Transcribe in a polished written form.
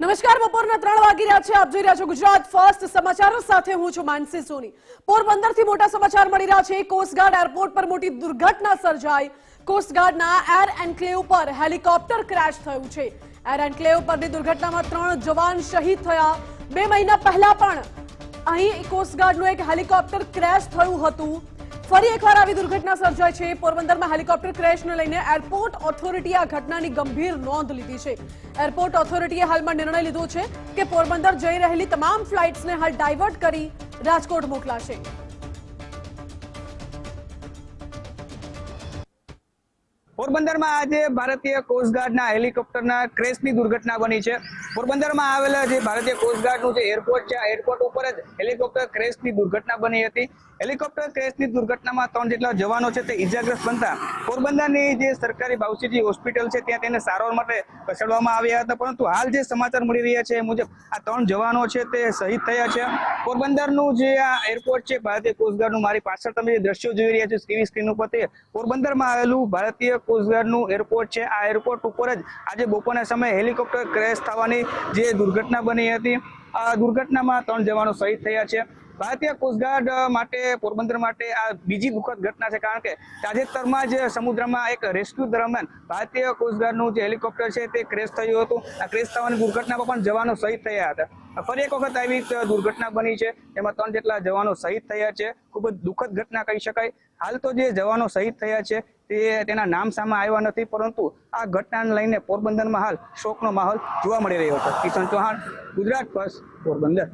નમસ્કાર, બપોરના 3 વાગી રહ્યા છે. આપ જોઈ રહ્યા છો ગુજરાત ફર્સ્ટ સમાચારો સાથે હું છું માનસી સોની. પોરબંદરથી મોટા સમાચાર મળી રહ્યા છે. કોસ્ટગાર્ડ એરપોર્ટ પર મોટી દુર્ઘટના સર્જાઈ. કોસ્ટગાર્ડના એર એન્ક્લેવ પર હેલિકોપ્ટર ક્રેશ થયું છે. એર એન્ક્લેવ પરની દુર્ઘટનામાં 3 જવાન શહીદ થયા. 2 મહિના પહેલા પણ અહીં કોસ્ટગાર્ડનું એક હેલિકોપ્ટર ક્રેશ થયું હતું. ફરી એકવાર આવી દુર્ઘટના સર્જાઈ છે. પોરબંદરમાં હેલિકોપ્ટર ક્રેશને લઈને એરપોર્ટ ઓથોરિટીએ આ ઘટનાની ગંભીર નોંધ લીધી છે. એરપોર્ટ ઓથોરિટીએ હાલમાં નિર્ણય લીધો છે કે પોરબંદર જઈ રહેલી તમામ ફ્લાઇટ્સને હાલ ડાયવર્ટ કરી રાજકોટ મોકલાશે. પોરબંદરમાં આજે ભારતીય કોસ્ટગાર્ડના હેલિકોપ્ટરના ક્રેશની દુર્ઘટના બની છે. પોરબંદરમાં આવેલા જે ભારતીય કોસ્ટગાર્ડનું જે એરપોર્ટ છે, આ એરપોર્ટ ઉપર જ હેલિકોપ્ટર ક્રેશની દુર્ઘટના બની હતી. હેલિકોપ્ટર ક્રેશની દુર્ઘટનામાં 3 જેટલા જવાનો છે તે ઇજાગ્રસ્ત બનતા પોરબંદરની જે સરકારી બાઉસીજી હોસ્પિટલ છે ત્યાં તેને સારવાર માટે ખસેડવામાં આવ્યા હતા. પરંતુ હાલ જે સમાચાર મળી રહ્યા છે એ મુજબ આ 3 જવાનો છે તે શહીદ થયા છે. પોરબંદરનું જે આ એરપોર્ટ છે ભારતીય કોસ્ટગાર્ડનું, મારી પાછળ તમે જે દ્રશ્યો જોઈ રહ્યા છો ટીવી સ્ક્રીન ઉપર, તે પોરબંદરમાં આવેલું ભારતીય કોસ્ટગાર્ડનું એરપોર્ટ છે. આ એરપોર્ટ ઉપર જ આજે બપોરના સમયે હેલિકોપ્ટર ક્રેશ થવાની જે દુર્ઘટના બની હતી. આ દુર્ઘટનામાં 3 જવાનો શહીદ થયા છે. ભારતીય કોસ્ટગાર્ડ માટે, પોરબંદર માટે આ બીજી દુઃખદ ઘટના છે, કારણ કે તાજેતરમાં જ સમુદ્રમાં એક રેસ્ક્યુ દરમિયાન ભારતીય કોસ્ટગાર્ડનું જે હેલિકોપ્ટર છે તે ક્રેશ થયું હતું. આ ક્રેશ થવાની દુર્ઘટનામાં પણ જવાનો શહીદ થયા હતા. ફરી એક વખત આવી દુર્ઘટના બની છે, એમાં 3 જેટલા જવાનો શહીદ થયા છે. ખૂબ જ દુઃખદ ઘટના કહી શકાય. હાલ તો જે જવાનો શહીદ થયા છે તેના નામ સામે આવ્યા નથી, પરંતુ આ ઘટનાને લઈને પોરબંદરમાં હાલ શોકનો માહોલ જોવા મળી રહ્યો છે. કિશન ચૌહાણ, ગુજરાત ફર્સ્ટ, પોરબંદર.